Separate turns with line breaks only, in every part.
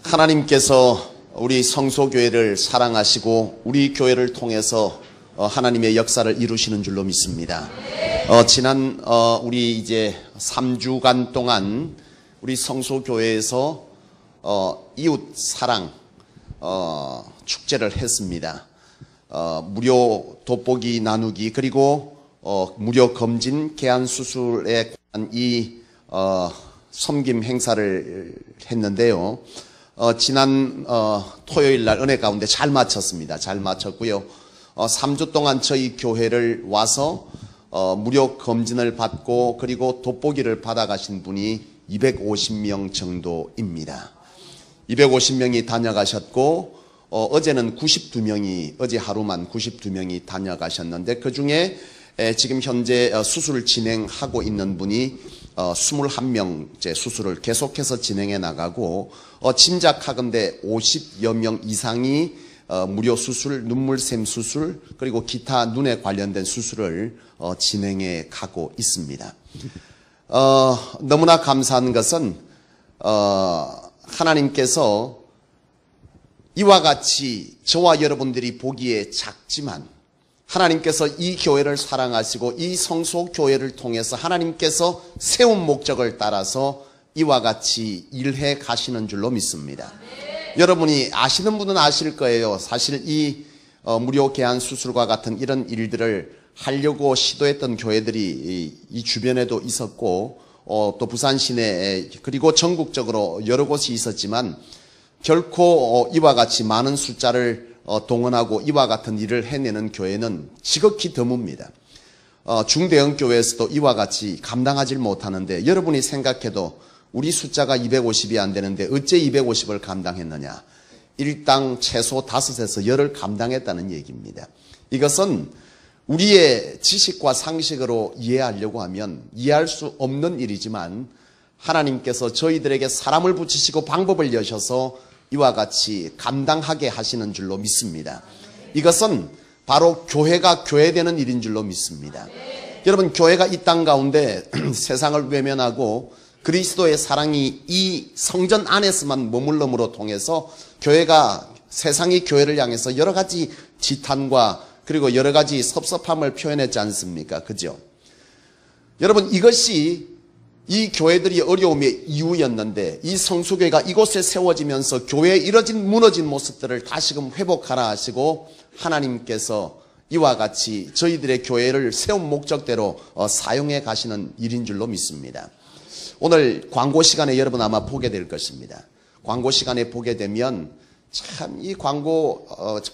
하나님께서 우리 성소교회를 사랑하시고 우리 교회를 통해서 하나님의 역사를 이루시는 줄로 믿습니다. 지난 우리 이제 3주간 동안 우리 성소교회에서 이웃 사랑 축제를 했습니다. 무료 돋보기 나누기 그리고 무료 검진 개안 수술에 관한 이 섬김 행사를 했는데요. 지난 토요일 날 은혜 가운데 잘 마쳤습니다. 잘 마쳤고요. 3주 동안 저희 교회를 와서 무료 검진을 받고 그리고 돋보기를 받아가신 분이 250명 정도입니다. 250명이 다녀가셨고 어제는 92명이 어제 하루만 92명이 다녀가셨는데 그중에 지금 현재 수술을 진행하고 있는 분이 21명째 수술을 계속해서 진행해 나가고 짐작하건대 50여 명 이상이 무료 수술, 눈물샘 수술 그리고 기타 눈에 관련된 수술을 진행해 가고 있습니다. 너무나 감사한 것은 하나님께서 이와 같이 저와 여러분들이 보기에 작지만 하나님께서 이 교회를 사랑하시고 이 성소교회를 통해서 하나님께서 세운 목적을 따라서 이와 같이 일해 가시는 줄로 믿습니다. 여러분이 아시는 분은 아실 거예요. 사실 이 무료 개안 수술과 같은 이런 일들을 하려고 시도했던 교회들이 이 주변에도 있었고 또 부산 시내 그리고 전국적으로 여러 곳이 있었지만 결코 이와 같이 많은 숫자를 동원하고 이와 같은 일을 해내는 교회는 지극히 드뭅니다. 중대형 교회에서도 이와 같이 감당하지 못하는데 여러분이 생각해도 우리 숫자가 250이 안 되는데 어째 250을 감당했느냐. 일당 최소 5에서 10을 감당했다는 얘기입니다. 이것은 우리의 지식과 상식으로 이해하려고 하면 이해할 수 없는 일이지만 하나님께서 저희들에게 사람을 붙이시고 방법을 여셔서 이와 같이 감당하게 하시는 줄로 믿습니다. 이것은 바로 교회가 교회되는 일인 줄로 믿습니다. 여러분, 교회가 이 땅 가운데 세상을 외면하고 그리스도의 사랑이 이 성전 안에서만 머물름으로 통해서 교회가 세상이 교회를 향해서 여러 가지 지탄과 그리고 여러 가지 섭섭함을 표현했지 않습니까? 그죠? 여러분, 이것이 이 교회들이 어려움의 이유였는데 이 성소교회가 이곳에 세워지면서 교회의 이뤄진 무너진 모습들을 다시금 회복하라 하시고 하나님께서 이와 같이 저희들의 교회를 세운 목적대로 사용해 가시는 일인 줄로 믿습니다. 오늘 광고 시간에 여러분 아마 보게 될 것입니다. 광고 시간에 보게 되면 참 이 광고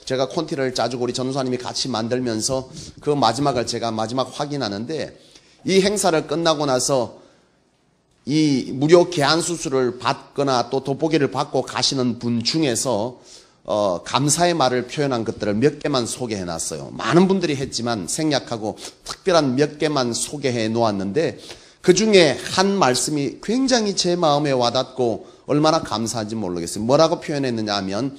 제가 콘티를 짜주고 우리 전도사님이 같이 만들면서 그 마지막을 제가 마지막 확인하는데 이 행사를 끝나고 나서 이 무료 개안 수술을 받거나 또 돋보기를 받고 가시는 분 중에서 감사의 말을 표현한 것들을 몇 개만 소개해 놨어요. 많은 분들이 했지만 생략하고 특별한 몇 개만 소개해 놓았는데 그 중에 한 말씀이 굉장히 제 마음에 와닿고 얼마나 감사한지 모르겠어요. 뭐라고 표현했느냐 하면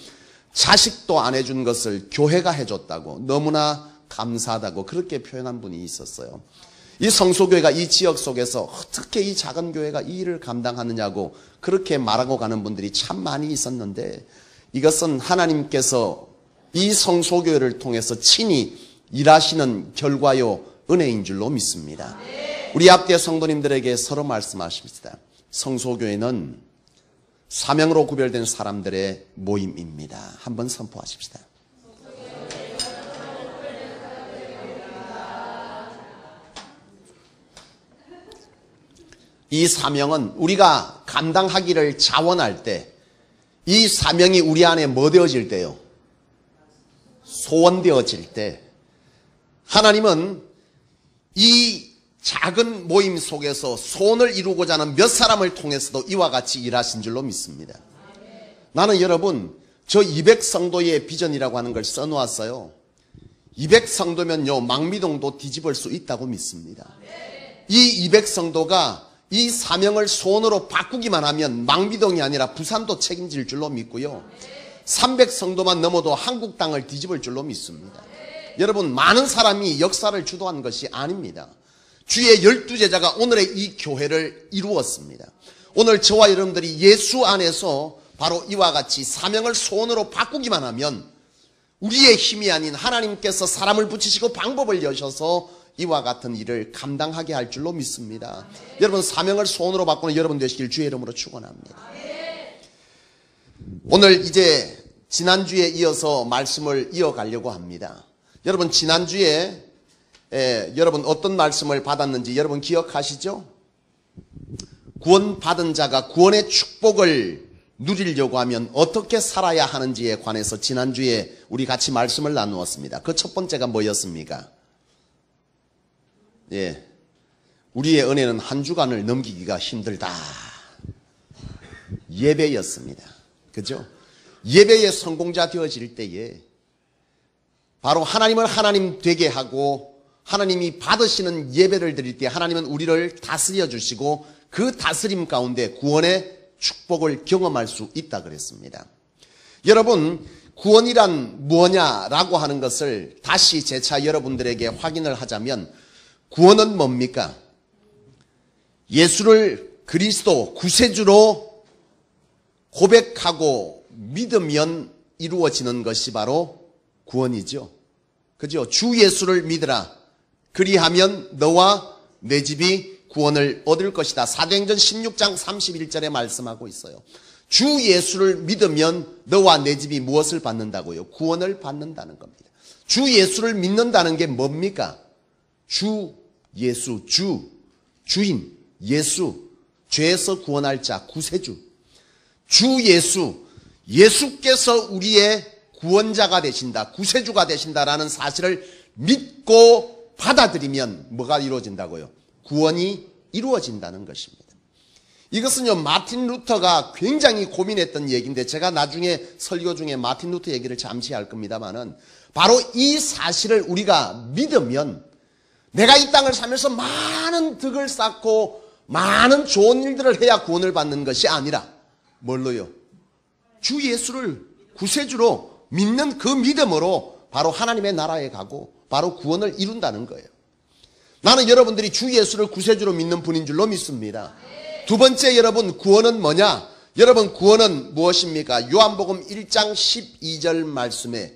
자식도 안 해준 것을 교회가 해줬다고 너무나 감사하다고 그렇게 표현한 분이 있었어요. 이 성소교회가 이 지역 속에서 어떻게 이 작은 교회가 이 일을 감당하느냐고 그렇게 말하고 가는 분들이 참 많이 있었는데 이것은 하나님께서 이 성소교회를 통해서 친히 일하시는 결과요 은혜인 줄로 믿습니다. 우리 앞뒤의 성도님들에게 서로 말씀하십시다. 성소교회는 사명으로 구별된 사람들의 모임입니다. 한번 선포하십시다. 이 사명은 우리가 감당하기를 자원할 때 이 사명이 우리 안에 뭐 되어질 때요? 소원되어질 때 하나님은 이 작은 모임 속에서 소원을 이루고자 하는 몇 사람을 통해서도 이와 같이 일하신 줄로 믿습니다. 나는 여러분 저 200성도의 비전이라고 하는 걸 써놓았어요. 200성도면요 망미동도 뒤집을 수 있다고 믿습니다. 이 200성도가 이 사명을 소원으로 바꾸기만 하면 망미동이 아니라 부산도 책임질 줄로 믿고요. 300성도만 넘어도 한국 땅을 뒤집을 줄로 믿습니다. 여러분 많은 사람이 역사를 주도한 것이 아닙니다. 주의 12제자가 오늘의 이 교회를 이루었습니다. 오늘 저와 여러분들이 예수 안에서 바로 이와 같이 사명을 소원으로 바꾸기만 하면 우리의 힘이 아닌 하나님께서 사람을 붙이시고 방법을 여셔서 이와 같은 일을 감당하게 할 줄로 믿습니다. 여러분, 사명을 소원으로 바꾸는 여러분 되시길 주의 이름으로 축원합니다. 오늘 이제 지난주에 이어서 말씀을 이어가려고 합니다. 여러분, 지난주에 여러분 어떤 말씀을 받았는지 여러분 기억하시죠? 구원받은 자가 구원의 축복을 누리려고 하면 어떻게 살아야 하는지에 관해서 지난주에 우리 같이 말씀을 나누었습니다. 그 첫 번째가 뭐였습니까? 우리의 은혜는 한 주간을 넘기기가 힘들다. 예배였습니다. 그죠? 예배의 성공자 되어질 때에 바로 하나님을 하나님 되게 하고 하나님이 받으시는 예배를 드릴 때 하나님은 우리를 다스려 주시고 그 다스림 가운데 구원의 축복을 경험할 수 있다 그랬습니다. 여러분, 구원이란 뭐냐라고 하는 것을 다시 재차 여러분들에게 확인을 하자면 구원은 뭡니까? 예수를 그리스도 구세주로 고백하고 믿으면 이루어지는 것이 바로 구원이죠. 그죠? 주 예수를 믿으라. 그리하면 너와 내 집이 구원을 얻을 것이다. 사도행전 16장 31절에 말씀하고 있어요. 주 예수를 믿으면 너와 내 집이 무엇을 받는다고요? 구원을 받는다는 겁니다. 주 예수를 믿는다는 게 뭡니까? 주 예수, 주인, 예수, 죄에서 구원할 자, 구세주. 주 예수, 예수께서 우리의 구원자가 되신다, 구세주가 되신다라는 사실을 믿고 받아들이면 뭐가 이루어진다고요? 구원이 이루어진다는 것입니다. 이것은요, 마틴 루터가 굉장히 고민했던 얘기인데 제가 나중에 설교 중에 마틴 루터 얘기를 잠시 할 겁니다만은 바로 이 사실을 우리가 믿으면 내가 이 땅을 살면서 많은 덕을 쌓고 많은 좋은 일들을 해야 구원을 받는 것이 아니라 뭘로요? 주 예수를 구세주로 믿는 그 믿음으로 바로 하나님의 나라에 가고 바로 구원을 이룬다는 거예요. 나는 여러분들이 주 예수를 구세주로 믿는 분인 줄로 믿습니다. 두 번째, 여러분, 구원은 뭐냐? 여러분, 구원은 무엇입니까? 요한복음 1장 12절 말씀에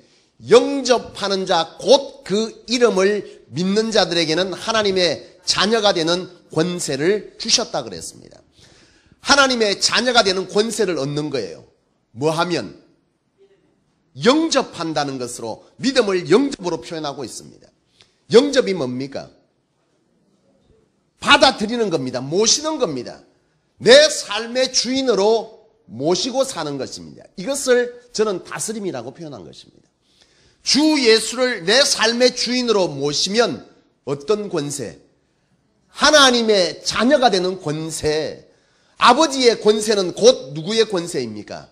영접하는 자 곧 그 이름을 믿는 자들에게는 하나님의 자녀가 되는 권세를 주셨다 그랬습니다. 하나님의 자녀가 되는 권세를 얻는 거예요. 뭐 하면? 영접한다는 것으로 믿음을 영접으로 표현하고 있습니다. 영접이 뭡니까? 받아들이는 겁니다. 모시는 겁니다. 내 삶의 주인으로 모시고 사는 것입니다. 이것을 저는 다스림이라고 표현한 것입니다. 주 예수를 내 삶의 주인으로 모시면 어떤 권세? 하나님의 자녀가 되는 권세. 아버지의 권세는 곧 누구의 권세입니까?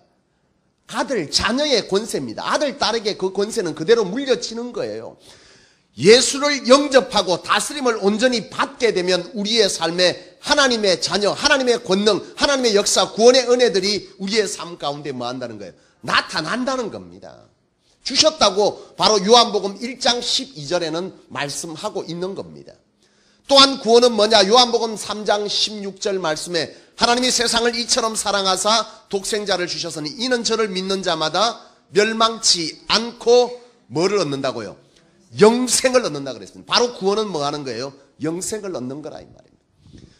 아들, 자녀의 권세입니다. 아들, 딸에게 그 권세는 그대로 물려지는 거예요. 예수를 영접하고 다스림을 온전히 받게 되면 우리의 삶에 하나님의 자녀, 하나님의 권능, 하나님의 역사, 구원의 은혜들이 우리의 삶 가운데 뭐 한다는 거예요? 나타난다는 겁니다. 주셨다고 바로 요한복음 1장 12절에는 말씀하고 있는 겁니다. 또한 구원은 뭐냐? 요한복음 3장 16절 말씀에 하나님이 세상을 이처럼 사랑하사 독생자를 주셨으니 이는 저를 믿는 자마다 멸망치 않고 뭐를 얻는다고요? 영생을 얻는다 그랬습니다. 바로 구원은 뭐 하는 거예요? 영생을 얻는 거라 이 말입니다.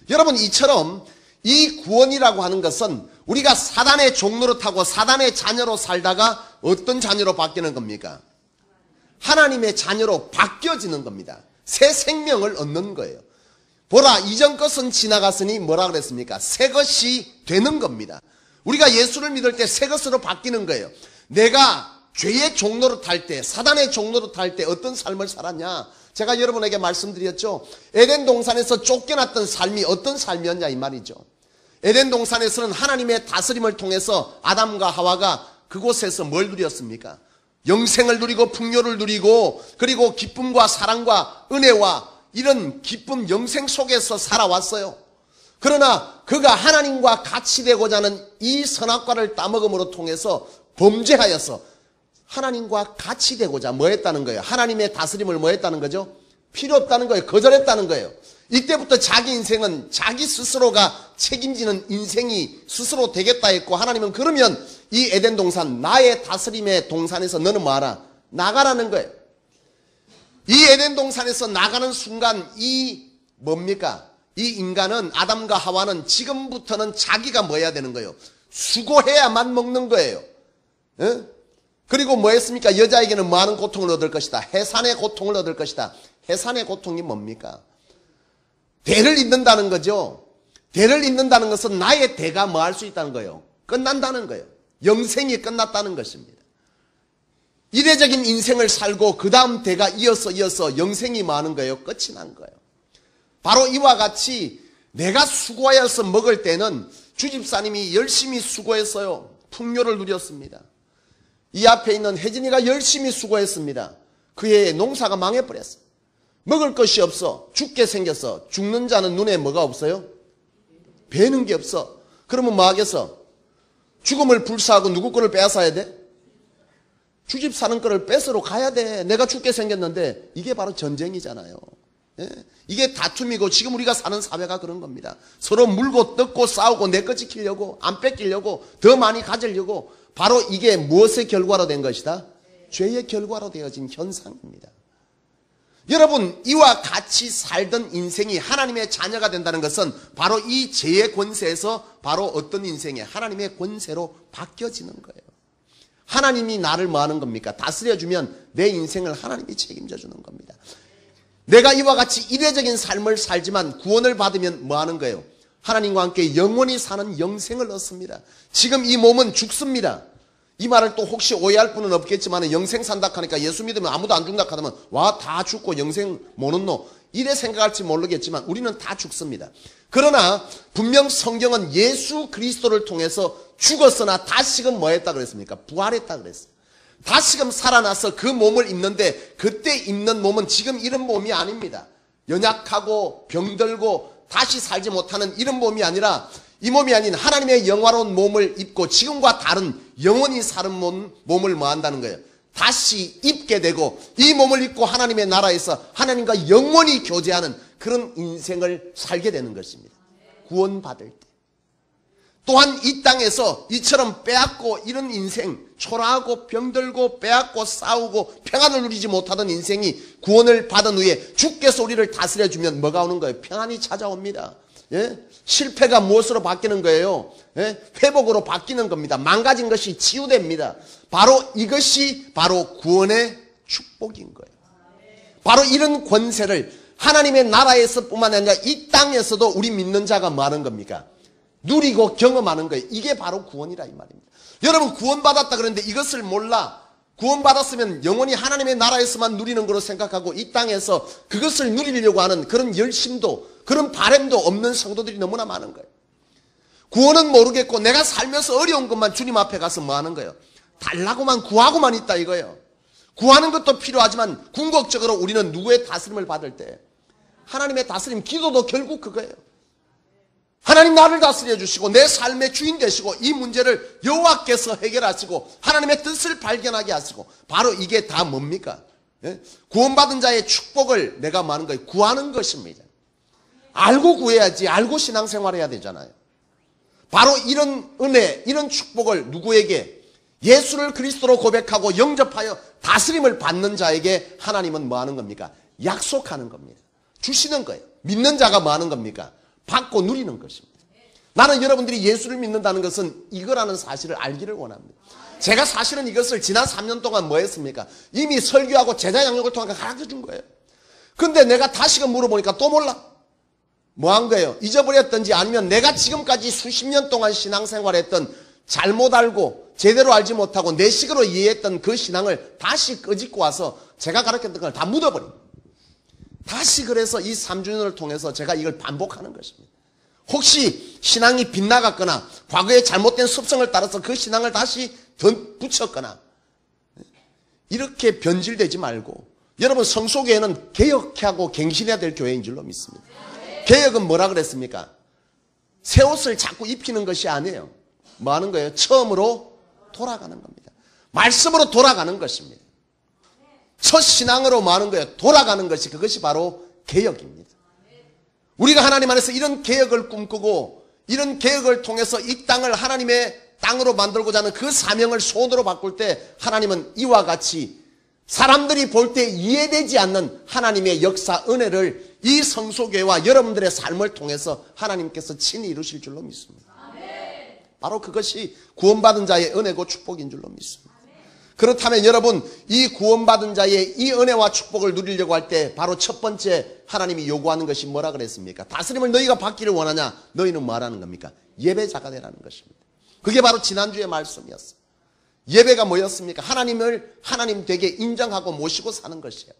여러분, 이처럼 이 구원이라고 하는 것은 우리가 사단의 종로로 타고 사단의 자녀로 살다가 어떤 자녀로 바뀌는 겁니까? 하나님의 자녀로 바뀌어지는 겁니다. 새 생명을 얻는 거예요. 보라, 이전 것은 지나갔으니 뭐라 그랬습니까? 새 것이 되는 겁니다. 우리가 예수를 믿을 때 새 것으로 바뀌는 거예요. 내가 죄의 종로로 탈 때, 사단의 종로로 탈 때 어떤 삶을 살았냐? 제가 여러분에게 말씀드렸죠. 에덴 동산에서 쫓겨났던 삶이 어떤 삶이었냐 이 말이죠. 에덴 동산에서는 하나님의 다스림을 통해서 아담과 하와가 그곳에서 뭘 누렸습니까? 영생을 누리고 풍요를 누리고 그리고 기쁨과 사랑과 은혜와 이런 기쁨 영생 속에서 살아왔어요. 그러나 그가 하나님과 같이 되고자 하는 이 선악과를 따먹음으로 통해서 범죄하여서 하나님과 같이 되고자 뭐 했다는 거예요? 하나님의 다스림을 뭐 했다는 거죠? 필요 없다는 거예요. 거절했다는 거예요. 이때부터 자기 인생은 자기 스스로가 책임지는 인생이 스스로 되겠다 했고 하나님은 그러면 이 에덴 동산, 나의 다스림의 동산에서 너는 뭐하라? 나가라는 거예요. 이 에덴 동산에서 나가는 순간 이 뭡니까? 이 인간은, 아담과 하와는 지금부터는 자기가 뭐 해야 되는 거예요? 수고해야만 먹는 거예요. 에? 그리고 뭐 했습니까? 여자에게는 뭐하는 고통을 얻을 것이다? 해산의 고통을 얻을 것이다. 해산의 고통이 뭡니까? 대를 잇는다는 거죠. 대를 잇는다는 것은 나의 대가 뭐 할 수 있다는 거예요? 끝난다는 거예요. 영생이 끝났다는 것입니다. 이례적인 인생을 살고 그 다음 대가 이어서 영생이 뭐 하는 거예요? 끝이 난 거예요. 바로 이와 같이 내가 수고하여서 먹을 때는 주집사님이 열심히 수고했어요. 풍요를 누렸습니다. 이 앞에 있는 혜진이가 열심히 수고했습니다. 그의 농사가 망해버렸어. 먹을 것이 없어. 죽게 생겼어. 죽는 자는 눈에 뭐가 없어요? 배는 게 없어. 그러면 뭐 하겠어? 죽음을 불사하고 누구 거를 빼앗아야 돼? 주집 사는 거를 뺏으러 가야 돼. 내가 죽게 생겼는데. 이게 바로 전쟁이잖아요. 예? 이게 다툼이고 지금 우리가 사는 사회가 그런 겁니다. 서로 물고 뜯고 싸우고 내 거 지키려고, 안 뺏기려고, 더 많이 가지려고. 바로 이게 무엇의 결과로 된 것이다? 죄의 결과로 되어진 현상입니다. 여러분, 이와 같이 살던 인생이 하나님의 자녀가 된다는 것은 바로 이 죄의 권세에서 바로 어떤 인생이 하나님의 권세로 바뀌어지는 거예요. 하나님이 나를 뭐 하는 겁니까? 다스려주면 내 인생을 하나님이 책임져 주는 겁니다. 내가 이와 같이 이례적인 삶을 살지만 구원을 받으면 뭐 하는 거예요? 하나님과 함께 영원히 사는 영생을 얻습니다. 지금 이 몸은 죽습니다. 이 말을 또 혹시 오해할 분은 없겠지만 영생 산다 하니까 예수 믿으면 아무도 안 죽는다 하면 와, 다 죽고 영생 모는 노 이래 생각할지 모르겠지만 우리는 다 죽습니다. 그러나 분명 성경은 예수 그리스도를 통해서 죽었으나 다시금 뭐 했다 그랬습니까? 부활했다 그랬어요. 다시금 살아나서 그 몸을 입는데 그때 입는 몸은 지금 이런 몸이 아닙니다. 연약하고 병들고 다시 살지 못하는 이런 몸이 아니라 이 몸이 아닌 하나님의 영화로운 몸을 입고 지금과 다른 영원히 사는 몸을 뭐 한다는 거예요? 다시 입게 되고 이 몸을 입고 하나님의 나라에서 하나님과 영원히 교제하는 그런 인생을 살게 되는 것입니다. 구원받을 때. 또한 이 땅에서 이처럼 빼앗고 이런 인생, 초라하고 병들고 빼앗고 싸우고 평안을 누리지 못하던 인생이 구원을 받은 후에 주께서 우리를 다스려주면 뭐가 오는 거예요? 평안이 찾아옵니다. 예? 실패가 무엇으로 바뀌는 거예요? 예? 회복으로 바뀌는 겁니다. 망가진 것이 치유됩니다. 바로 이것이 바로 구원의 축복인 거예요. 바로 이런 권세를 하나님의 나라에서 뿐만 아니라 이 땅에서도 우리 믿는 자가 뭐 하는 겁니까? 누리고 경험하는 거예요. 이게 바로 구원이라 이 말입니다. 여러분 구원받았다 그러는데 이것을 몰라. 구원받았으면 영원히 하나님의 나라에서만 누리는 거로 생각하고 이 땅에서 그것을 누리려고 하는 그런 열심도 그런 바람도 없는 성도들이 너무나 많은 거예요. 구원은 모르겠고 내가 살면서 어려운 것만 주님 앞에 가서 뭐 하는 거예요? 달라고만 구하고만 있다 이거예요. 구하는 것도 필요하지만 궁극적으로 우리는 누구의 다스림을 받을 때 하나님의 다스림, 기도도 결국 그거예요. 하나님 나를 다스려 주시고 내 삶의 주인 되시고 이 문제를 여호와께서 해결하시고 하나님의 뜻을 발견하게 하시고 바로 이게 다 뭡니까? 예? 구원받은 자의 축복을 내가 뭐 하는 거예요? 구하는 것입니다. 알고 구해야지. 알고 신앙생활해야 되잖아요. 바로 이런 은혜, 이런 축복을 누구에게? 예수를 그리스도로 고백하고 영접하여 다스림을 받는 자에게 하나님은 뭐 하는 겁니까? 약속하는 겁니다. 주시는 거예요. 믿는 자가 뭐 하는 겁니까? 받고 누리는 것입니다. 나는 여러분들이 예수를 믿는다는 것은 이거라는 사실을 알기를 원합니다. 제가 사실은 이것을 지난 3년 동안 뭐 했습니까? 이미 설교하고 제자 양육을 통해 가르쳐 준 거예요. 근데 내가 다시금 물어보니까 또 몰라. 뭐 한 거예요? 잊어버렸던지 아니면 내가 지금까지 수십 년 동안 신앙생활했던 잘못 알고 제대로 알지 못하고 내 식으로 이해했던 그 신앙을 다시 끄집고 와서 제가 가르쳤던 걸 다 묻어버린 다시 그래서 이 3주년을 통해서 제가 이걸 반복하는 것입니다. 혹시 신앙이 빗나갔거나 과거의 잘못된 습성을 따라서 그 신앙을 다시 붙였거나 이렇게 변질되지 말고 여러분 성소교회는 개혁하고 갱신해야 될 교회인 줄로 믿습니다. 개혁은 뭐라 그랬습니까? 새 옷을 자꾸 입히는 것이 아니에요. 뭐 하는 거예요? 처음으로 돌아가는 겁니다. 말씀으로 돌아가는 것입니다. 첫 신앙으로 뭐 하는 거예요? 돌아가는 것이 그것이 바로 개혁입니다. 우리가 하나님 안에서 이런 개혁을 꿈꾸고 이런 개혁을 통해서 이 땅을 하나님의 땅으로 만들고자 하는 그 사명을 손으로 바꿀 때 하나님은 이와 같이 사람들이 볼 때 이해되지 않는 하나님의 역사, 은혜를 이 성소교회와 여러분들의 삶을 통해서 하나님께서 친히 이루실 줄로 믿습니다. 바로 그것이 구원받은 자의 은혜고 축복인 줄로 믿습니다. 그렇다면 여러분, 이 구원받은 자의 이 은혜와 축복을 누리려고 할 때 바로 첫 번째 하나님이 요구하는 것이 뭐라 그랬습니까? 다스림을 너희가 받기를 원하냐? 너희는 뭐 하라는 겁니까? 예배자가 되라는 것입니다. 그게 바로 지난주의 말씀이었어요. 예배가 뭐였습니까? 하나님을 하나님 되게 인정하고 모시고 사는 것이에요.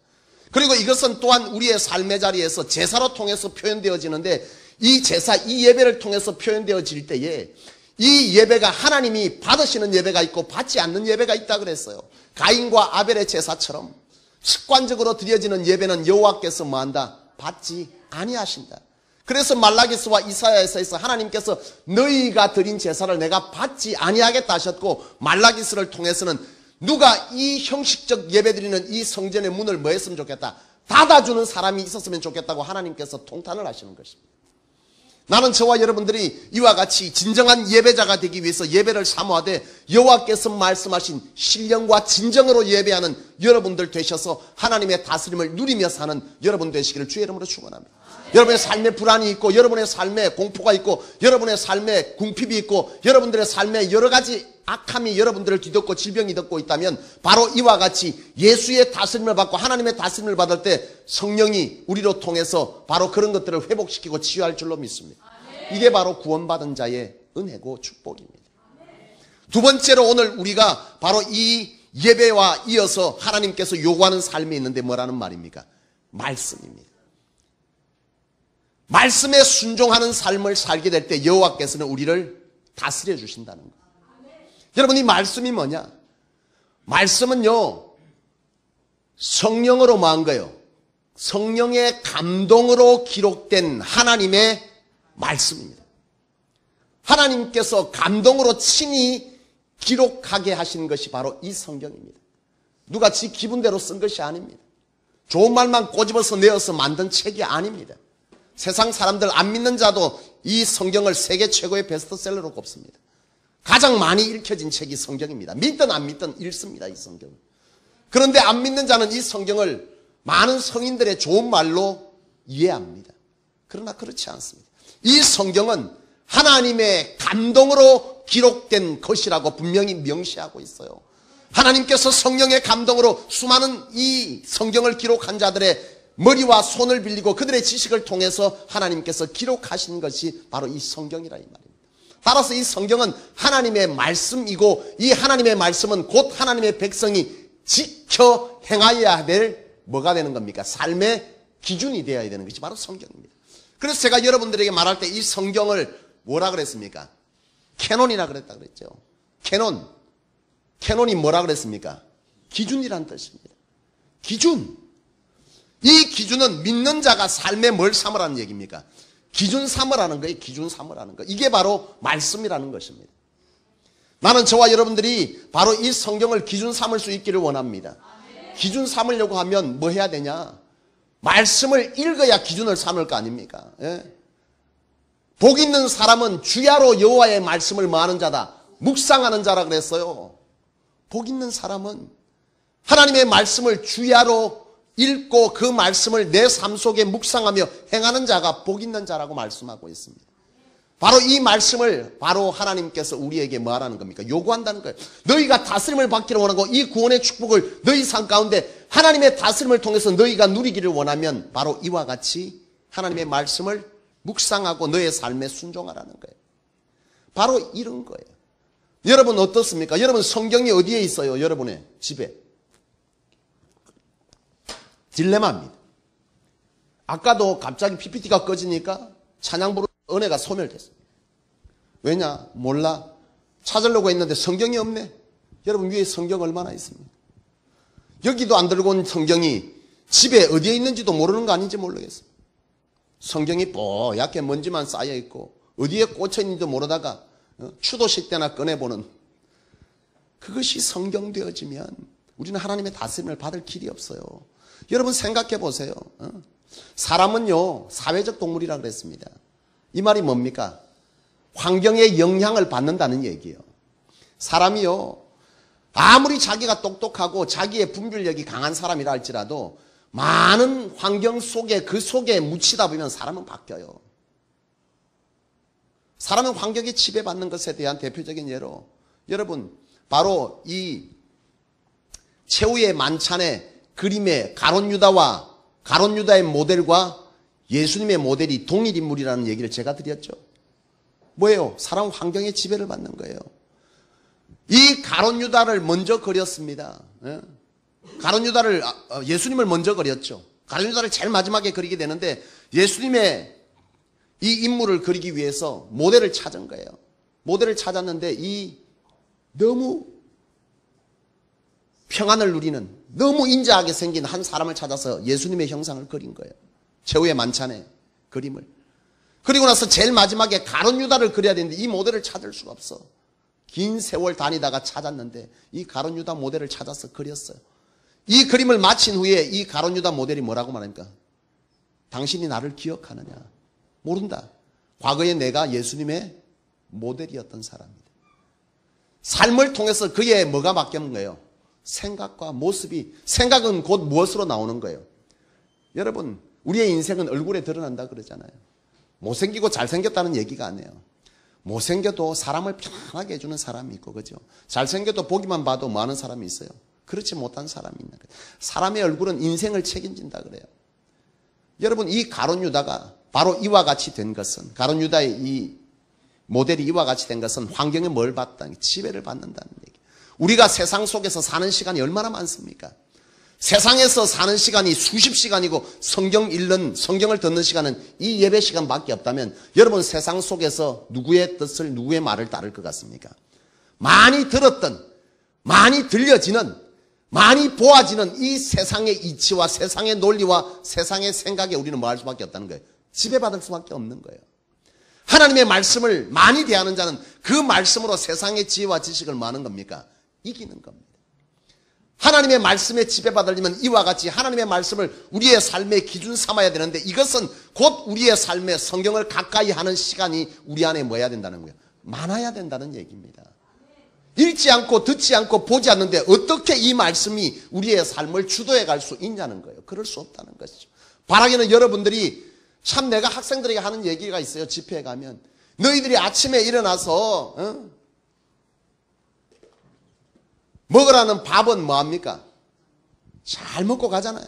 그리고 이것은 또한 우리의 삶의 자리에서 제사로 통해서 표현되어지는데, 이 제사, 이 예배를 통해서 표현되어질 때에 이 예배가 하나님이 받으시는 예배가 있고 받지 않는 예배가 있다 그랬어요. 가인과 아벨의 제사처럼 습관적으로 드려지는 예배는 여호와께서 뭐한다? 받지 아니하신다. 그래서 말라기스와 이사야에서 하나님께서 너희가 드린 제사를 내가 받지 아니하겠다 하셨고, 말라기스를 통해서는 누가 이 형식적 예배드리는 이 성전의 문을 뭐 했으면 좋겠다? 닫아주는 사람이 있었으면 좋겠다고 하나님께서 통탄을 하시는 것입니다. 나는 저와 여러분들이 이와 같이 진정한 예배자가 되기 위해서 예배를 사모하되 여호와께서 말씀하신 신령과 진정으로 예배하는 여러분들 되셔서 하나님의 다스림을 누리며 사는 여러분 되시기를 주의 이름으로 축원합니다. 여러분의 삶에 불안이 있고, 여러분의 삶에 공포가 있고, 여러분의 삶에 궁핍이 있고, 여러분들의 삶에 여러 가지 악함이 여러분들을 뒤덮고 질병이 덮고 있다면 바로 이와 같이 예수의 다스림을 받고 하나님의 다스림을 받을 때 성령이 우리로 통해서 바로 그런 것들을 회복시키고 치유할 줄로 믿습니다. 이게 바로 구원받은 자의 은혜고 축복입니다. 두 번째로 오늘 우리가 바로 이 예배와 이어서 하나님께서 요구하는 삶이 있는데 뭐라는 말입니까? 말씀입니다. 말씀에 순종하는 삶을 살게 될 때 여호와께서는 우리를 다스려 주신다는 거예요. 여러분, 이 말씀이 뭐냐? 말씀은요, 성령으로 뭐한 거예요? 성령의 감동으로 기록된 하나님의 말씀입니다. 하나님께서 감동으로 친히 기록하게 하신 것이 바로 이 성경입니다. 누가 지 기분대로 쓴 것이 아닙니다. 좋은 말만 꼬집어서 내어서 만든 책이 아닙니다. 세상 사람들 안 믿는 자도 이 성경을 세계 최고의 베스트셀러로 꼽습니다. 가장 많이 읽혀진 책이 성경입니다. 믿든 안 믿든 읽습니다, 이 성경을. 그런데 안 믿는 자는 이 성경을 많은 성인들의 좋은 말로 이해합니다. 그러나 그렇지 않습니다. 이 성경은 하나님의 감동으로 기록된 것이라고 분명히 명시하고 있어요. 하나님께서 성령의 감동으로 수많은 이 성경을 기록한 자들의 머리와 손을 빌리고 그들의 지식을 통해서 하나님께서 기록하신 것이 바로 이 성경이라 이 말입니다. 따라서 이 성경은 하나님의 말씀이고, 이 하나님의 말씀은 곧 하나님의 백성이 지켜 행하여야 될 뭐가 되는 겁니까? 삶의 기준이 되어야 되는 것이 바로 성경입니다. 그래서 제가 여러분들에게 말할 때 이 성경을 뭐라 그랬습니까? 캐논이라 그랬다 그랬죠. 캐논이 뭐라 그랬습니까? 기준이란 뜻입니다. 기준. 이 기준은 믿는 자가 삶에 뭘 삼으라는 얘기입니까? 기준 삼으라는 거예요. 기준 삼으라는 거. 이게 바로 말씀이라는 것입니다. 나는 저와 여러분들이 바로 이 성경을 기준 삼을 수 있기를 원합니다. 기준 삼으려고 하면 뭐 해야 되냐? 말씀을 읽어야 기준을 삼을 거 아닙니까? 예? 복 있는 사람은 주야로 여호와의 말씀을 뭐하는 자다? 묵상하는 자라 그랬어요. 복 있는 사람은 하나님의 말씀을 주야로 읽고 그 말씀을 내 삶 속에 묵상하며 행하는 자가 복 있는 자라고 말씀하고 있습니다. 바로 이 말씀을 바로 하나님께서 우리에게 뭐하라는 겁니까? 요구한다는 거예요. 너희가 다스림을 받기를 원하고 이 구원의 축복을 너희 삶 가운데 하나님의 다스림을 통해서 너희가 누리기를 원하면 바로 이와 같이 하나님의 말씀을 묵상하고 너의 삶에 순종하라는 거예요. 바로 이런 거예요. 여러분 어떻습니까? 여러분 성경이 어디에 있어요? 여러분의 집에. 딜레마입니다. 아까도 갑자기 PPT가 꺼지니까 찬양 부르는 은혜가 소멸됐습니다. 왜냐? 몰라. 찾으려고 했는데 성경이 없네. 여러분 위에 성경 얼마나 있습니까? 여기도 안 들고 온 성경이 집에 어디에 있는지도 모르는 거 아닌지 모르겠어요. 성경이 뽀얗게 먼지만 쌓여 있고 어디에 꽂혀 있는지도 모르다가 추도식 때나 꺼내보는, 그것이 성경 되어지면 우리는 하나님의 다스림을 받을 길이 없어요. 여러분 생각해 보세요. 사람은요 사회적 동물이라 그랬습니다. 이 말이 뭡니까? 환경의 영향을 받는다는 얘기예요. 사람이요, 아무리 자기가 똑똑하고 자기의 분별력이 강한 사람이라 할지라도 많은 환경 속에 그 속에 묻히다 보면 사람은 바뀌어요. 사람은 환경에 지배받는 것에 대한 대표적인 예로 여러분 바로 이 최후의 만찬의 그림의 가룟 유다의 모델과 예수님의 모델이 동일 인물이라는 얘기를 제가 드렸죠. 뭐예요? 사람 환경의 지배를 받는 거예요. 이 가룟 유다를 먼저 그렸습니다. 가룟 유다를 예수님을 먼저 그렸죠. 가룟 유다를 제일 마지막에 그리게 되는데 예수님의 이 인물을 그리기 위해서 모델을 찾은 거예요. 모델을 찾았는데 이 너무 평안을 누리는 너무 인자하게 생긴 한 사람을 찾아서 예수님의 형상을 그린 거예요. 최후의 만찬의 그림을. 그리고 나서 제일 마지막에 가룟 유다를 그려야 되는데 이 모델을 찾을 수가 없어. 긴 세월 다니다가 찾았는데 이 가룟 유다 모델을 찾아서 그렸어요. 이 그림을 마친 후에 이 가룟 유다 모델이 뭐라고 말합니까? 당신이 나를 기억하느냐? 모른다. 과거에 내가 예수님의 모델이었던 사람이다. 삶을 통해서 그의 뭐가 바뀌는 거예요? 생각과 모습이, 생각은 곧 무엇으로 나오는 거예요? 여러분, 우리의 인생은 얼굴에 드러난다 그러잖아요. 못생기고 잘생겼다는 얘기가 아니에요. 못생겨도 사람을 편하게 해주는 사람이 있고, 그죠? 잘생겨도 보기만 봐도 뭐 하는 사람이 있어요? 그렇지 못한 사람이 있는 거예요. 사람의 얼굴은 인생을 책임진다 그래요. 여러분, 이 가룟 유다가 바로 이와 같이 된 것은, 가룟 유다의 이 모델이 이와 같이 된 것은 환경에 뭘 받다는, 지배를 받는다는 얘기. 우리가 세상 속에서 사는 시간이 얼마나 많습니까? 세상에서 사는 시간이 수십 시간이고 성경을 듣는 시간은 이 예배 시간밖에 없다면 여러분 세상 속에서 누구의 뜻을, 누구의 말을 따를 것 같습니까? 많이 들었던, 많이 들려지는, 많이 보아지는 이 세상의 이치와 세상의 논리와 세상의 생각에 우리는 뭐 할 수밖에 없다는 거예요. 지배받을 수밖에 없는 거예요. 하나님의 말씀을 많이 대하는 자는 그 말씀으로 세상의 지혜와 지식을 뭐 하는 겁니까? 이기는 겁니다. 하나님의 말씀에 지배받으려면 이와 같이 하나님의 말씀을 우리의 삶의 기준 삼아야 되는데 이것은 곧 우리의 삶에 성경을 가까이 하는 시간이 우리 안에 뭐 해야 된다는 거예요? 많아야 된다는 얘기입니다. 읽지 않고 듣지 않고 보지 않는데 어떻게 이 말씀이 우리의 삶을 주도해 갈 수 있냐는 거예요. 그럴 수 없다는 것이죠. 바라기는 여러분들이 참 내가 학생들에게 하는 얘기가 있어요. 집회에 가면 너희들이 아침에 일어나서 먹으라는 밥은 뭐합니까? 잘 먹고 가잖아요.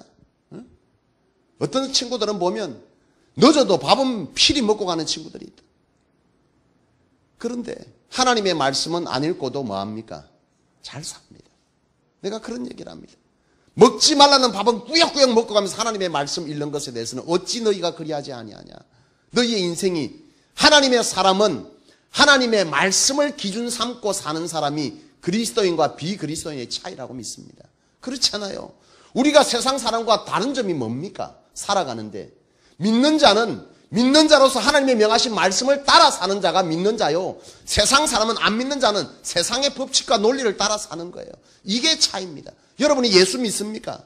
어떤 친구들은 보면 늦어도 밥은 필히 먹고 가는 친구들이 있다. 그런데 하나님의 말씀은 안 읽고도 뭐합니까? 잘 삽니다. 내가 그런 얘기를 합니다. 먹지 말라는 밥은 꾸역꾸역 먹고 가면서 하나님의 말씀 읽는 것에 대해서는 어찌 너희가 그리하지 아니하냐. 너희의 인생이, 하나님의 사람은 하나님의 말씀을 기준 삼고 사는 사람이 그리스도인과 비그리스도인의 차이라고 믿습니다. 그렇지 않아요. 우리가 세상 사람과 다른 점이 뭡니까? 살아가는데 믿는 자는 믿는 자로서 하나님의 명하신 말씀을 따라 사는 자가 믿는 자요. 세상 사람은 안 믿는 자는 세상의 법칙과 논리를 따라 사는 거예요. 이게 차이입니다. 여러분이 예수 믿습니까?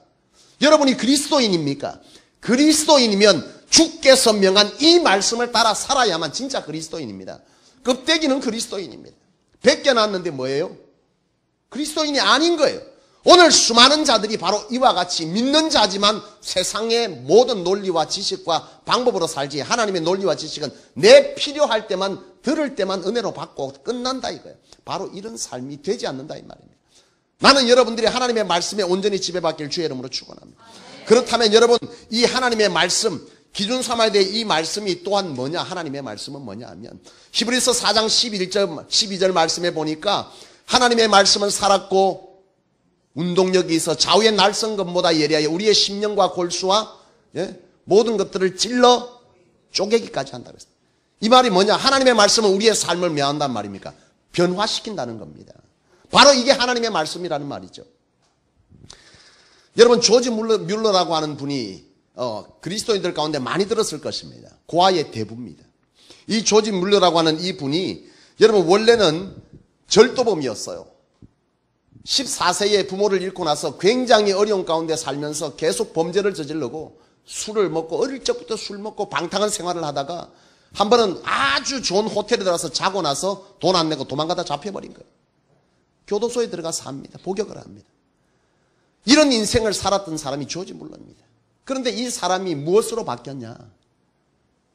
여러분이 그리스도인입니까? 그리스도인이면 주께서 명한 이 말씀을 따라 살아야만 진짜 그리스도인입니다. 껍데기는 그리스도인입니다. 벗겨놨는데 뭐예요? 그리스도인이 아닌 거예요. 오늘 수많은 자들이 바로 이와 같이 믿는 자지만 세상의 모든 논리와 지식과 방법으로 살지 하나님의 논리와 지식은 내 필요할 때만 들을 때만 은혜로 받고 끝난다 이거예요. 바로 이런 삶이 되지 않는다 이 말입니다. 나는 여러분들이 하나님의 말씀에 온전히 지배받길 주의 이름으로 축원합니다. 그렇다면 여러분 이 하나님의 말씀 기준 삼아야 될 이 말씀이 또한 뭐냐? 하나님의 말씀은 뭐냐 하면 히브리서 4장 12절 말씀에 보니까 하나님의 말씀은 살았고 운동력이 있어 좌우의 날성검보다 예리하여 우리의 심령과 골수와 모든 것들을 찔러 쪼개기까지 한다 그랬어요. 이 말이 뭐냐? 하나님의 말씀은 우리의 삶을 묘한단 말입니까? 변화시킨다는 겁니다. 바로 이게 하나님의 말씀이라는 말이죠. 여러분 조지 뮬러라고 하는 분이 그리스도인들 가운데 많이 들었을 것입니다. 고아의 대부입니다. 이 조지 뮬러라고 하는 이 분이 여러분 원래는 절도범이었어요. 14세에 부모를 잃고 나서 굉장히 어려운 가운데 살면서 계속 범죄를 저지르고 술을 먹고 어릴 적부터 술 먹고 방탕한 생활을 하다가 한 번은 아주 좋은 호텔에 들어가서 자고 나서 돈 안 내고 도망가다 잡혀버린 거예요. 교도소에 들어가서 삽니다. 복역을 합니다. 이런 인생을 살았던 사람이 조지 물러입니다. 그런데 이 사람이 무엇으로 바뀌었냐?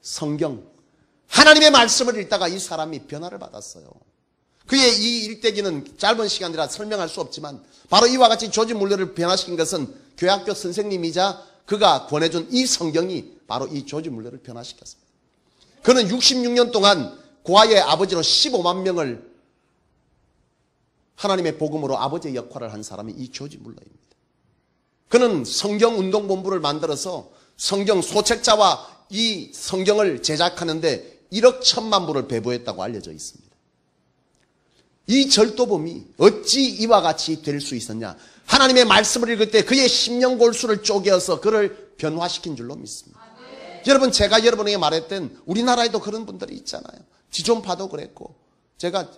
성경, 하나님의 말씀을 읽다가 이 사람이 변화를 받았어요. 그의 이 일대기는 짧은 시간이라 설명할 수 없지만 바로 이와 같이 조지 물러를 변화시킨 것은 교회학교 선생님이자 그가 권해준 이 성경이 바로 이 조지 물러를 변화시켰습니다. 그는 66년 동안 고아의 아버지로 15만 명을 하나님의 복음으로 아버지의 역할을 한 사람이 이 조지 물러입니다. 그는 성경운동본부를 만들어서 성경 소책자와 이 성경을 제작하는데 1억 1천만 부를 배부했다고 알려져 있습니다. 이 절도범이 어찌 이와 같이 될 수 있었냐? 하나님의 말씀을 읽을 때 그의 심령골수를 쪼개어서 그를 변화시킨 줄로 믿습니다. 여러분, 제가 여러분에게 말했던 우리나라에도 그런 분들이 있잖아요. 지존파도 그랬고, 제가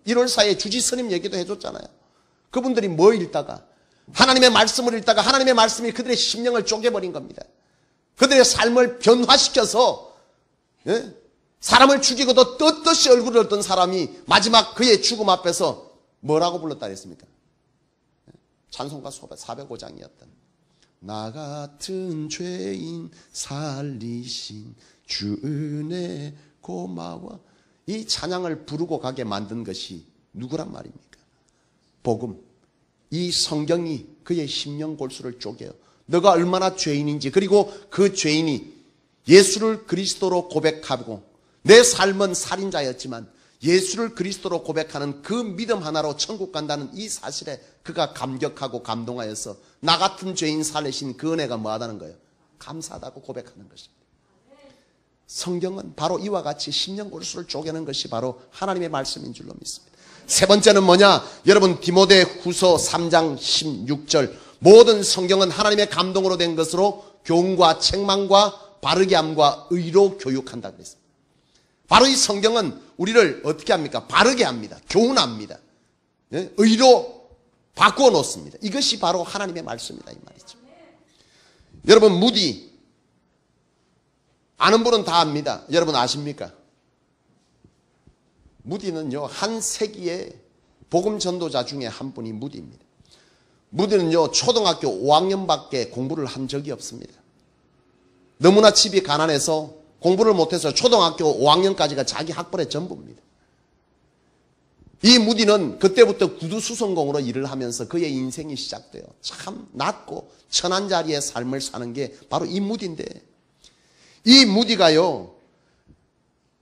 1월 4일에 주지 스님 얘기도 해줬잖아요. 그분들이 뭐 읽다가 하나님의 말씀을 읽다가 하나님의 말씀이 그들의 심령을 쪼개버린 겁니다. 그들의 삶을 변화시켜서 사람을 죽이고도 떳떳이 얼굴을 얻던 사람이 마지막 그의 죽음 앞에서 뭐라고 불렀다 그랬습니까? 찬송가 405장이었던 나 같은 죄인 살리신 주 은혜 고마워. 이 찬양을 부르고 가게 만든 것이 누구란 말입니까? 복음. 이 성경이 그의 심령골수를 쪼개요. 너가 얼마나 죄인인지, 그리고 그 죄인이 예수를 그리스도로 고백하고 내 삶은 살인자였지만 예수를 그리스도로 고백하는 그 믿음 하나로 천국 간다는 이 사실에 그가 감격하고 감동하여서 나 같은 죄인 살리신 그 은혜가 뭐하다는 거예요? 감사하다고 고백하는 것입니다. 성경은 바로 이와 같이 심령골수를 쪼개는 것이 바로 하나님의 말씀인 줄로 믿습니다. 세 번째는 뭐냐? 여러분, 디모데 후서 3장 16절 모든 성경은 하나님의 감동으로 된 것으로 교훈과 책망과 바르게 함과 의로 교육한다 그랬습니다. 바로 이 성경은 우리를 어떻게 합니까? 바르게 합니다. 교훈합니다. 의로 바꾸어 놓습니다. 이것이 바로 하나님의 말씀이다 이 말이죠. 여러분, 무디 아는 분은 다 압니다. 여러분 아십니까? 무디는요, 한 세기의 복음 전도자 중에 한 분이 무디입니다. 무디는요, 초등학교 5학년밖에 공부를 한 적이 없습니다. 너무나 집이 가난해서 공부를 못해서 초등학교 5학년까지가 자기 학벌의 전부입니다. 이 무디는 그때부터 구두수선공으로 일을 하면서 그의 인생이 시작돼요. 참 낮고 천한 자리의 삶을 사는 게 바로 이 무디인데, 이 무디가요,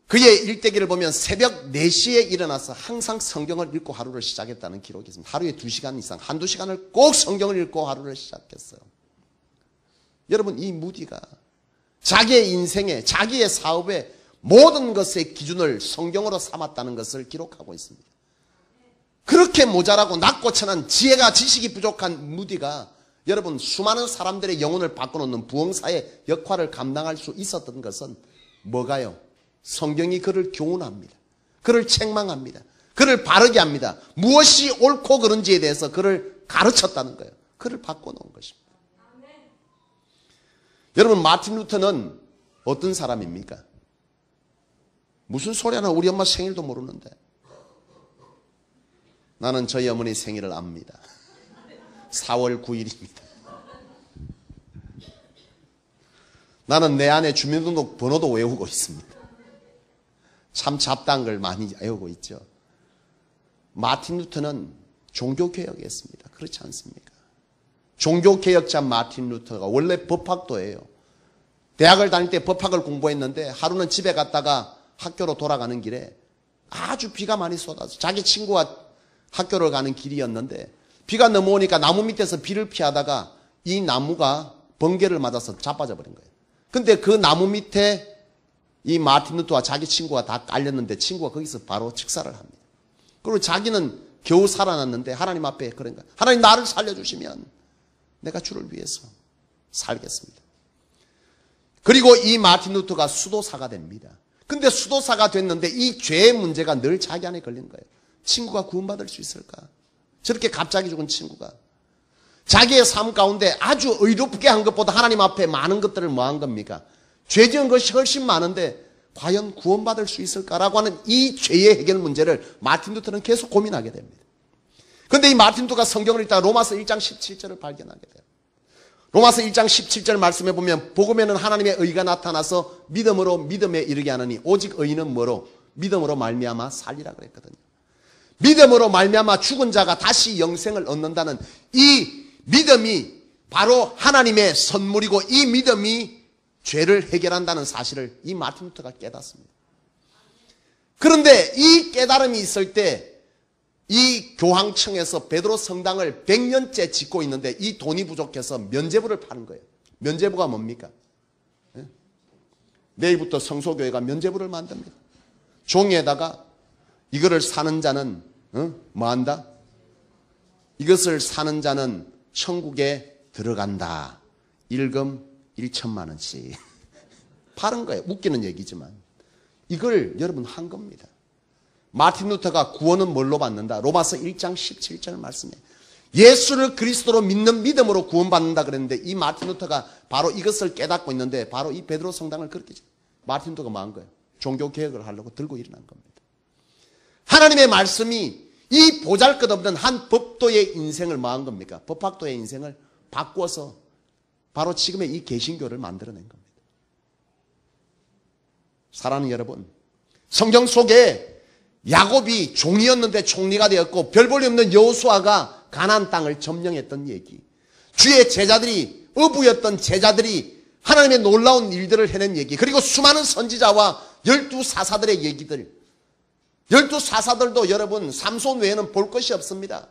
그의 일대기를 보면 새벽 4시에 일어나서 항상 성경을 읽고 하루를 시작했다는 기록이 있습니다. 하루에 2시간 이상, 한두 시간을 꼭 성경을 읽고 하루를 시작했어요. 여러분, 이 무디가 자기의 인생에, 자기의 사업에 모든 것의 기준을 성경으로 삼았다는 것을 기록하고 있습니다. 그렇게 모자라고 낮고 천한 지혜가 지식이 부족한 무디가 여러분, 수많은 사람들의 영혼을 바꿔놓는 부흥사의 역할을 감당할 수 있었던 것은 뭐가요? 성경이 그를 교훈합니다. 그를 책망합니다. 그를 바르게 합니다. 무엇이 옳고 그른지에 대해서 그를 가르쳤다는 거예요. 그를 바꿔놓은 것입니다. 여러분, 마틴 루터는 어떤 사람입니까? 무슨 소리 하나, 우리 엄마 생일도 모르는데. 나는 저희 어머니 생일을 압니다. 4월 9일입니다. 나는 내 아내 주민등록 번호도 외우고 있습니다. 참 잡다한 걸 많이 외우고 있죠. 마틴 루터는 종교개혁을 했습니다. 그렇지 않습니까? 종교개혁자 마틴 루터가 원래 법학도예요. 대학을 다닐 때 법학을 공부했는데 하루는 집에 갔다가 학교로 돌아가는 길에 아주 비가 많이 쏟아져 자기 친구와 학교를 가는 길이었는데 비가 넘어오니까 나무 밑에서 비를 피하다가 이 나무가 번개를 맞아서 자빠져 버린 거예요. 근데 그 나무 밑에 이 마틴 루터와 자기 친구가 다 깔렸는데 친구가 거기서 바로 즉사를 합니다. 그리고 자기는 겨우 살아났는데 하나님 앞에 그런 거예요. 하나님, 나를 살려주시면 내가 주를 위해서 살겠습니다. 그리고 이 마틴 루터가 수도사가 됩니다. 근데 수도사가 됐는데 이 죄의 문제가 늘 자기 안에 걸린 거예요. 친구가 구원받을 수 있을까? 저렇게 갑자기 죽은 친구가 자기의 삶 가운데 아주 의롭게 한 것보다 하나님 앞에 많은 것들을 뭐 한 겁니까? 죄 지은 것이 훨씬 많은데 과연 구원받을 수 있을까라고 하는 이 죄의 해결 문제를 마틴 루터는 계속 고민하게 됩니다. 근데 이 마틴 루터가 성경을 읽다가 로마서 1장 17절을 발견하게 돼요. 로마서 1장 17절 말씀해 보면 복음에는 하나님의 의가 나타나서 믿음으로 믿음에 이르게 하느니 오직 의인은 뭐로? 믿음으로 말미암아 살리라 그랬거든요. 믿음으로 말미암아 죽은 자가 다시 영생을 얻는다는 이 믿음이 바로 하나님의 선물이고 이 믿음이 죄를 해결한다는 사실을 이 마틴 루터가 깨닫습니다. 그런데 이 깨달음이 있을 때 이 교황청에서 베드로 성당을 100년째 짓고 있는데 이 돈이 부족해서 면죄부를 파는 거예요. 면죄부가 뭡니까? 내일부터 성소교회가 면죄부를 만듭니다. 종이에다가 이거를 사는 자는 뭐한다? 이것을 사는 자는 천국에 들어간다. 일금 1천만 원씩 파는 거예요. 웃기는 얘기지만 이걸 여러분 한 겁니다. 마틴 루터가 구원은 뭘로 받는다? 로마서 1장 17절 말씀에 예수를 그리스도로 믿는 믿음으로 구원받는다 그랬는데 이 마틴 루터가 바로 이것을 깨닫고 있는데 바로 이 베드로 성당을 그렇게 마틴 루터가 뭐 한 거예요? 종교개혁을 하려고 들고 일어난 겁니다. 하나님의 말씀이 이 보잘것없는 한 법도의 인생을 뭐 한 겁니까? 법학도의 인생을 바꿔서 바로 지금의 이 개신교를 만들어낸 겁니다. 사랑하는 여러분, 성경 속에 야곱이 종이었는데 총리가 되었고 별 볼일 없는 여호수아가 가나안 땅을 점령했던 얘기, 주의 제자들이 어부였던 제자들이 하나님의 놀라운 일들을 해낸 얘기, 그리고 수많은 선지자와 12사사들의 얘기들. 12사사들도 여러분 삼손 외에는 볼 것이 없습니다.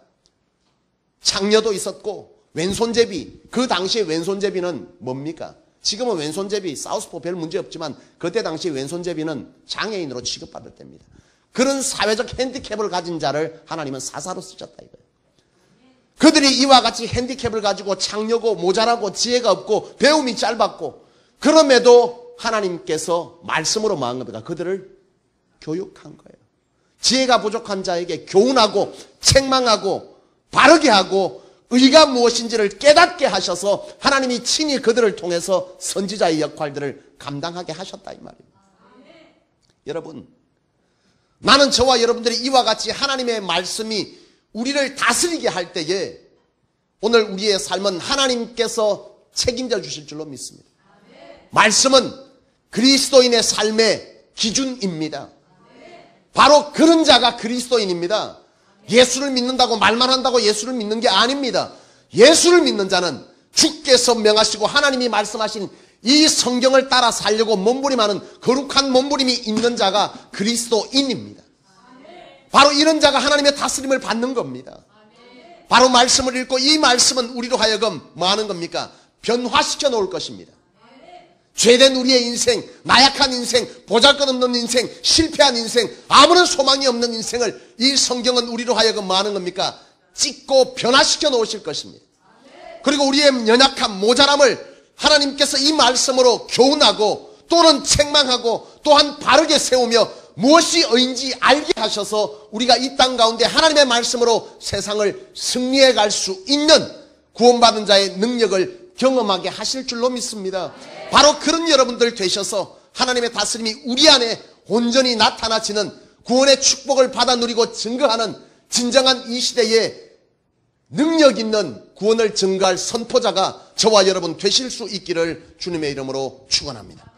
장녀도 있었고 왼손제비, 그 당시에 왼손제비는 뭡니까? 지금은 왼손제비 사우스포 별 문제 없지만 그때 당시 왼손제비는 장애인으로 취급받을 때입니다. 그런 사회적 핸디캡을 가진 자를 하나님은 사사로 쓰셨다 이거예요. 그들이 이와 같이 핸디캡을 가지고 장녀고 모자라고 지혜가 없고 배움이 짧았고 그럼에도 하나님께서 말씀으로 뭐한 겁니까? 그들을 교육한 거예요. 지혜가 부족한 자에게 교훈하고 책망하고 바르게 하고 의가 무엇인지를 깨닫게 하셔서 하나님이 친히 그들을 통해서 선지자의 역할들을 감당하게 하셨다 이 말입니다. 여러분, 나는 저와 여러분들이 이와 같이 하나님의 말씀이 우리를 다스리게 할 때에 오늘 우리의 삶은 하나님께서 책임져 주실 줄로 믿습니다. 말씀은 그리스도인의 삶의 기준입니다. 바로 그런 자가 그리스도인입니다. 예수를 믿는다고 말만 한다고 예수를 믿는 게 아닙니다. 예수를 믿는 자는 주께서 명하시고 하나님이 말씀하신 이 성경을 따라 살려고 몸부림하는 거룩한 몸부림이 있는 자가 그리스도인입니다. 바로 이런 자가 하나님의 다스림을 받는 겁니다. 바로 말씀을 읽고 이 말씀은 우리로 하여금 뭐 하는 겁니까? 변화시켜 놓을 것입니다. 죄된 우리의 인생, 나약한 인생, 보잘것없는 인생, 실패한 인생, 아무런 소망이 없는 인생을 이 성경은 우리로 하여금 뭐 하는 겁니까? 찍고 변화시켜 놓으실 것입니다. 그리고 우리의 연약함, 모자람을 하나님께서 이 말씀으로 교훈하고 또는 책망하고 또한 바르게 세우며 무엇이 의인지 알게 하셔서 우리가 이 땅 가운데 하나님의 말씀으로 세상을 승리해 갈 수 있는 구원받은 자의 능력을 경험하게 하실 줄로 믿습니다. 바로 그런 여러분들 되셔서 하나님의 다스림이 우리 안에 온전히 나타나지는 구원의 축복을 받아 누리고 증거하는 진정한 이 시대에 능력 있는 구원을 증거할 선포자가 저와 여러분 되실 수 있기를 주님의 이름으로 축원합니다.